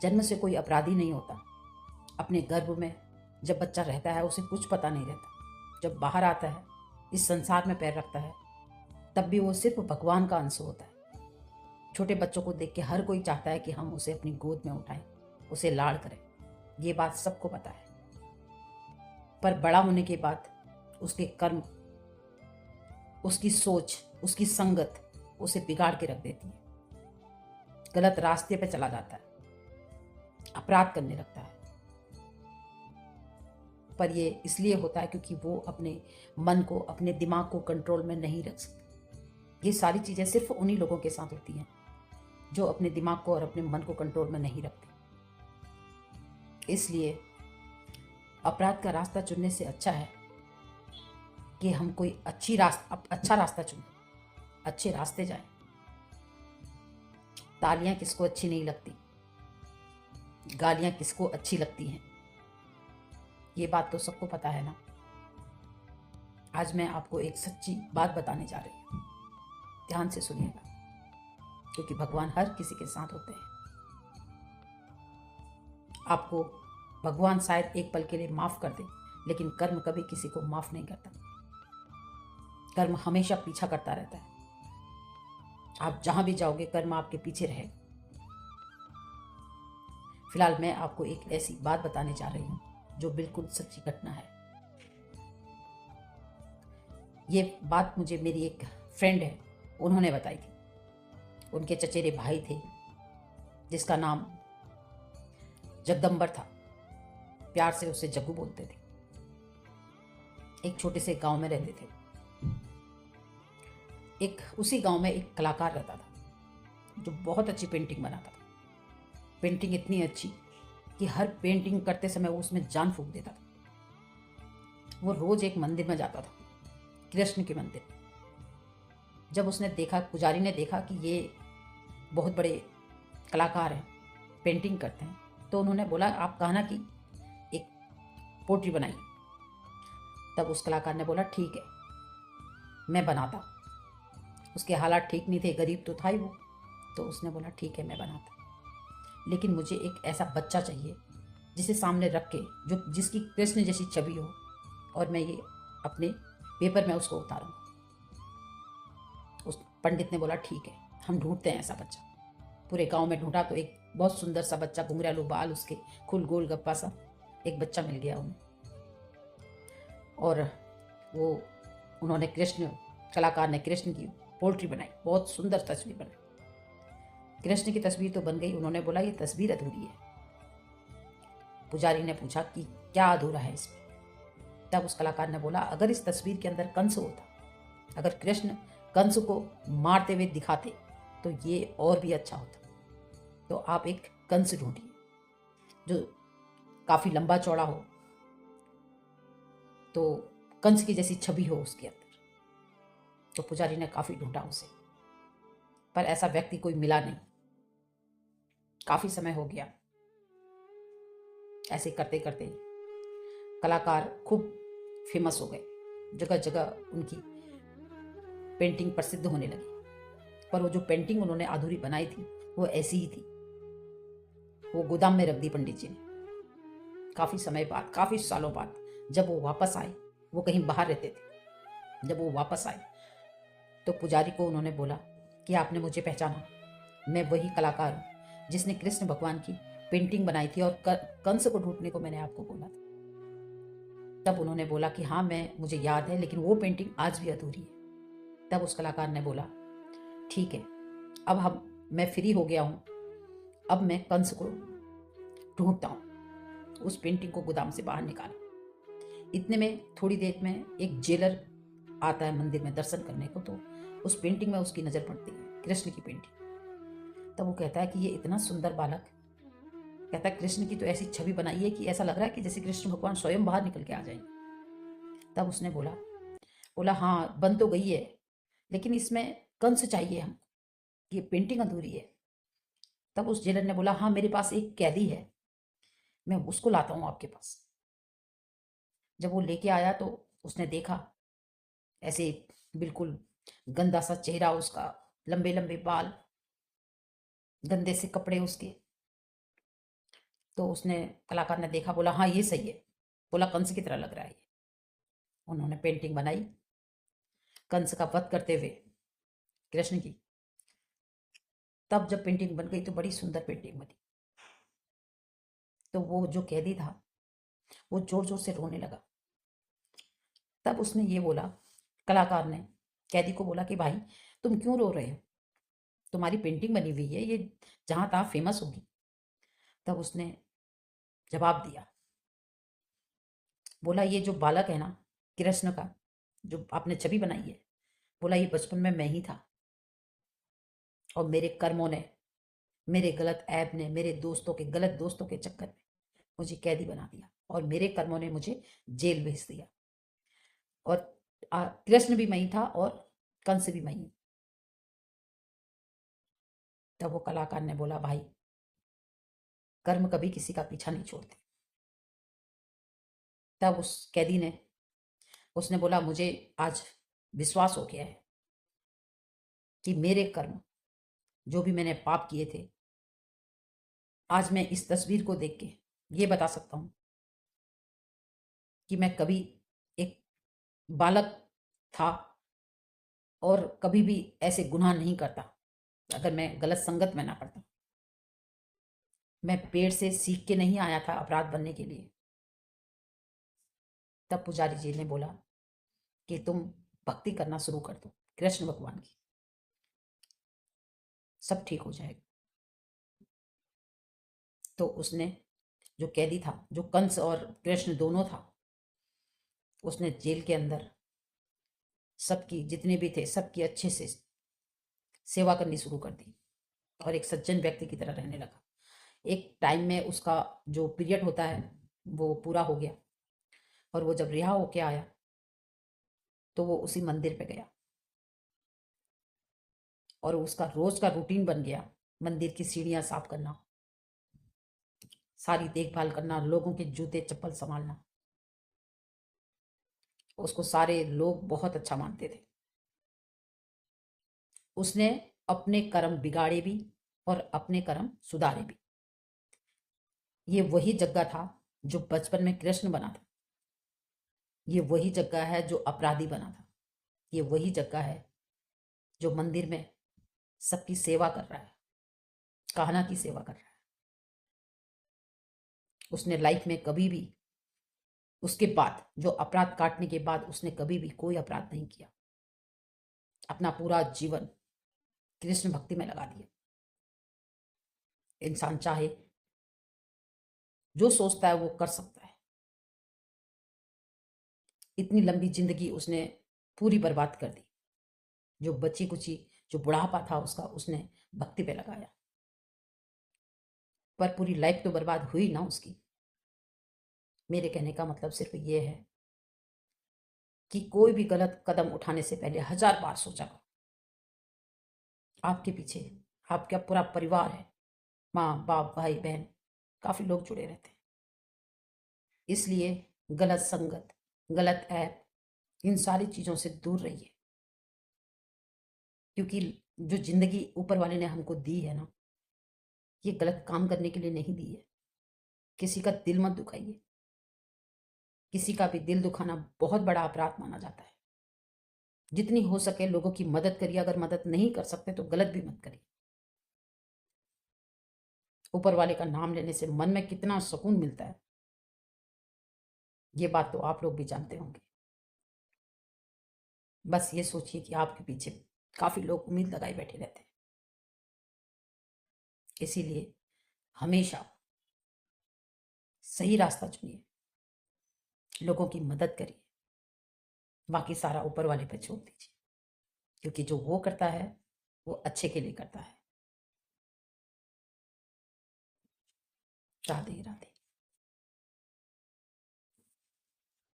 जन्म से कोई अपराधी नहीं होता। अपने गर्भ में जब बच्चा रहता है उसे कुछ पता नहीं रहता। जब बाहर आता है, इस संसार में पैर रखता है, तब भी वो सिर्फ भगवान का अंश होता है। छोटे बच्चों को देख के हर कोई चाहता है कि हम उसे अपनी गोद में उठाएं, उसे लाड़ करें। ये बात सबको पता है। पर बड़ा होने के बाद उसके कर्म, उसकी सोच, उसकी संगत उसे बिगाड़ के रख देती है। गलत रास्ते पे चला जाता है, अपराध करने लगता है। पर ये इसलिए होता है क्योंकि वो अपने मन को, अपने दिमाग को कंट्रोल में नहीं रख सकते। ये सारी चीज़ें सिर्फ उन्हीं लोगों के साथ होती हैं जो अपने दिमाग को और अपने मन को कंट्रोल में नहीं रखते। इसलिए अपराध का रास्ता चुनने से अच्छा है कि हम कोई अच्छा रास्ता चुनें, अच्छे रास्ते जाएं। तालियां किसको अच्छी नहीं लगती, गालियां किसको अच्छी लगती हैं, ये बात तो सबको पता है ना। आज मैं आपको एक सच्ची बात बताने जा रही हूँ, ध्यान से सुनिएगा, क्योंकि भगवान हर किसी के साथ होते हैं। आपको भगवान शायद एक पल के लिए माफ कर दे, लेकिन कर्म कभी किसी को माफ नहीं करता। कर्म हमेशा पीछा करता रहता है। आप जहां भी जाओगे कर्म आपके पीछे रहेगा। फिलहाल मैं आपको एक ऐसी बात बताने जा रही हूँ जो बिल्कुल सच्ची घटना है। ये बात मुझे मेरी एक फ्रेंड है, उन्होंने बताई थी। उनके चचेरे भाई थे जिसका नाम जगदम्बर था। प्यार से उसे जग्गू बोलते थे। एक छोटे से गांव में रहते थे। उसी गांव में एक कलाकार रहता था जो बहुत अच्छी पेंटिंग बनाता था। पेंटिंग इतनी अच्छी कि हर पेंटिंग करते समय वो उसमें जान फूंक देता था। वो रोज एक मंदिर में जाता था, कृष्ण के मंदिर। जब उसने देखा, पुजारी ने देखा कि ये बहुत बड़े कलाकार हैं, पेंटिंग करते हैं, तो उन्होंने बोला आप कहना कि एक पोट्री बनाइए। तब उस कलाकार ने बोला ठीक है, मैं बनाता। उसके हालात ठीक नहीं थे, गरीब तो था ही वो। तो उसने बोला ठीक है, मैं बनाता, लेकिन मुझे एक ऐसा बच्चा चाहिए जिसे सामने रख के, जिसकी कृष्ण जैसी छवि हो, और मैं ये अपने पेपर में उसको उतारूंगा। उस पंडित ने बोला ठीक है, हम ढूंढते हैं ऐसा बच्चा। पूरे गांव में ढूंढा तो एक बहुत सुंदर सा बच्चा, घुंघरालू बाल उसके, खुल गोल गप्पा सा एक बच्चा मिल गया उन्हें। और वो उन्होंने कलाकार ने कृष्ण की पोल्ट्री बनाई, बहुत सुंदर तस्वीर बनाई। कृष्ण की तस्वीर तो बन गई। उन्होंने बोला ये तस्वीर अधूरी है। पुजारी ने पूछा कि क्या अधूरा है इसमें। तब उस कलाकार ने बोला अगर इस तस्वीर के अंदर कंस होता, अगर कृष्ण कंस को मारते हुए दिखाते तो ये और भी अच्छा होता। तो आप एक कंस ढूंढिए जो काफी लंबा चौड़ा हो, तो कंस की जैसी छवि हो उसके अंदर। तो पुजारी ने काफी ढूंढा उसे, पर ऐसा व्यक्ति कोई मिला नहीं। काफी समय हो गया। ऐसे करते करते कलाकार खूब फेमस हो गए, जगह जगह उनकी पेंटिंग प्रसिद्ध होने लगी। पर वो जो पेंटिंग उन्होंने अधूरी बनाई थी वो ऐसी ही थी। वो गोदाम में रख दी पंडित जी ने। काफी समय बाद, काफी सालों बाद जब वो वापस आए, वो कहीं बाहर रहते थे, जब वो वापस आए तो पुजारी को उन्होंने बोला कि आपने मुझे पहचाना, मैं वही कलाकार हूँ जिसने कृष्ण भगवान की पेंटिंग बनाई थी और कंस को ढूंढने को मैंने आपको बोला था। तब उन्होंने बोला कि हाँ मुझे याद है, लेकिन वो पेंटिंग आज भी अधूरी है। तब उस कलाकार ने बोला ठीक है, अब मैं फ्री हो गया हूँ, अब मैं कंस को ढूंढता हूँ। उस पेंटिंग को गोदाम से बाहर निकाला। इतने में थोड़ी देर में एक जेलर आता है मंदिर में दर्शन करने को, तो उस पेंटिंग में उसकी नजर पड़ती है, कृष्ण की पेंटिंग। तब वो कहता है कि ये इतना सुंदर बालक, कहता है कृष्ण की तो ऐसी छवि बनाई है कि ऐसा लग रहा है कि जैसे कृष्ण भगवान स्वयं बाहर निकल के आ जाएंगे। तब उसने बोला हाँ बन तो गई है, लेकिन इसमें कंस चाहिए हम, ये पेंटिंग अधूरी है। तब उस जेलर ने बोला हाँ मेरे पास एक कैदी है, मैं उसको लाता हूँ आपके पास। जब वो लेके आया तो उसने देखा, ऐसे बिल्कुल गंदा सा चेहरा उसका, लंबे लंबे बाल, गंदे से कपड़े उसके, तो उसने कलाकार ने देखा, बोला हाँ ये सही है, बोला कंस की तरह लग रहा है ये। उन्होंने पेंटिंग बनाई कंस का वध करते हुए कृष्ण की। तब जब पेंटिंग बन गई तो बड़ी सुंदर पेंटिंग बनी। तो वो जो कैदी था वो जोर जोर से रोने लगा। तब उसने ये बोला, कलाकार ने कैदी को बोला कि भाई तुम क्यों रो रहे हो, तुम्हारी पेंटिंग बनी हुई है, ये जहां तहां फेमस होगी। तब उसने जवाब दिया, बोला ये जो बालक है ना कृष्ण का, जो आपने छवि बनाई है, बोला ये बचपन में मैं ही था, और मेरे कर्मों ने, मेरे गलत ऐप ने, मेरे दोस्तों के गलत दोस्तों के चक्कर में मुझे कैदी बना दिया, और मेरे कर्मों ने मुझे जेल भेज दिया। और कृष्ण भी मैं ही था और कंस भी मैं ही। तब वो कलाकार ने बोला, भाई कर्म कभी किसी का पीछा नहीं छोड़ते। तब उस कैदी ने, उसने बोला मुझे आज विश्वास हो गया है कि मेरे कर्म, जो भी मैंने पाप किए थे, आज मैं इस तस्वीर को देख के ये बता सकता हूं कि मैं कभी एक बालक था और कभी भी ऐसे गुनाह नहीं करता अगर मैं गलत संगत में ना पड़ता। मैं पेड़ से सीख के नहीं आया था अपराध बनने के लिए। तब पुजारी जी ने बोला कि तुम भक्ति करना शुरू कर दो कृष्ण भगवान की, सब ठीक हो जाएगा। तो उसने, जो कैदी था, जो कंस और कृष्ण दोनों था, उसने जेल के अंदर सबकी, जितने भी थे सबकी अच्छे से सेवा करनी शुरू कर दी और एक सज्जन व्यक्ति की तरह रहने लगा। एक टाइम में उसका जो पीरियड होता है वो पूरा हो गया, और वो जब रिहा होके आया तो वो उसी मंदिर पे गया, और उसका रोज का रूटीन बन गया मंदिर की सीढ़ियां साफ करना, सारी देखभाल करना, लोगों के जूते चप्पल संभालना। उसको सारे लोग बहुत अच्छा मानते थे। उसने अपने कर्म बिगाड़े भी और अपने कर्म सुधारे भी। ये वही जगह था जो बचपन में कृष्ण बना था, ये वही जगह है जो अपराधी बना था, ये वही जगह है जो मंदिर में सबकी सेवा कर रहा है, कान्हा की सेवा कर रहा है। उसने लाइफ में कभी भी, उसके बाद जो अपराध काटने के बाद उसने कभी भी कोई अपराध नहीं किया, अपना पूरा जीवन कृष्ण भक्ति में लगा दिया। इंसान चाहे जो सोचता है वो कर सकता है। इतनी लंबी जिंदगी उसने पूरी बर्बाद कर दी, जो बची कुची जो बुढ़ापा था उसका उसने भक्ति पे लगाया, पर पूरी लाइफ तो बर्बाद हुई ना उसकी। मेरे कहने का मतलब सिर्फ ये है कि कोई भी गलत कदम उठाने से पहले 1000 बार सोचा करो। आपके पीछे आपका पूरा परिवार है, माँ बाप भाई बहन, काफी लोग जुड़े रहते हैं। इसलिए गलत संगत, गलत ऐप, इन सारी चीजों से दूर रहिए, क्योंकि जो जिंदगी ऊपर वाले ने हमको दी है ना, ये गलत काम करने के लिए नहीं दी है। किसी का दिल मत दुखाइए, किसी का भी दिल दुखाना बहुत बड़ा अपराध माना जाता है। जितनी हो सके लोगों की मदद करिए, अगर मदद नहीं कर सकते तो गलत भी मत करिए। ऊपर वाले का नाम लेने से मन में कितना सुकून मिलता है, ये बात तो आप लोग भी जानते होंगे। बस ये सोचिए कि आपके पीछे काफी लोग उम्मीद लगाए बैठे रहते हैं। इसीलिए हमेशा सही रास्ता चुनिए, लोगों की मदद करिए, बाकी सारा ऊपर वाले पे छोड़ दीजिए, क्योंकि जो वो करता है वो अच्छे के लिए करता है। राधे राधे।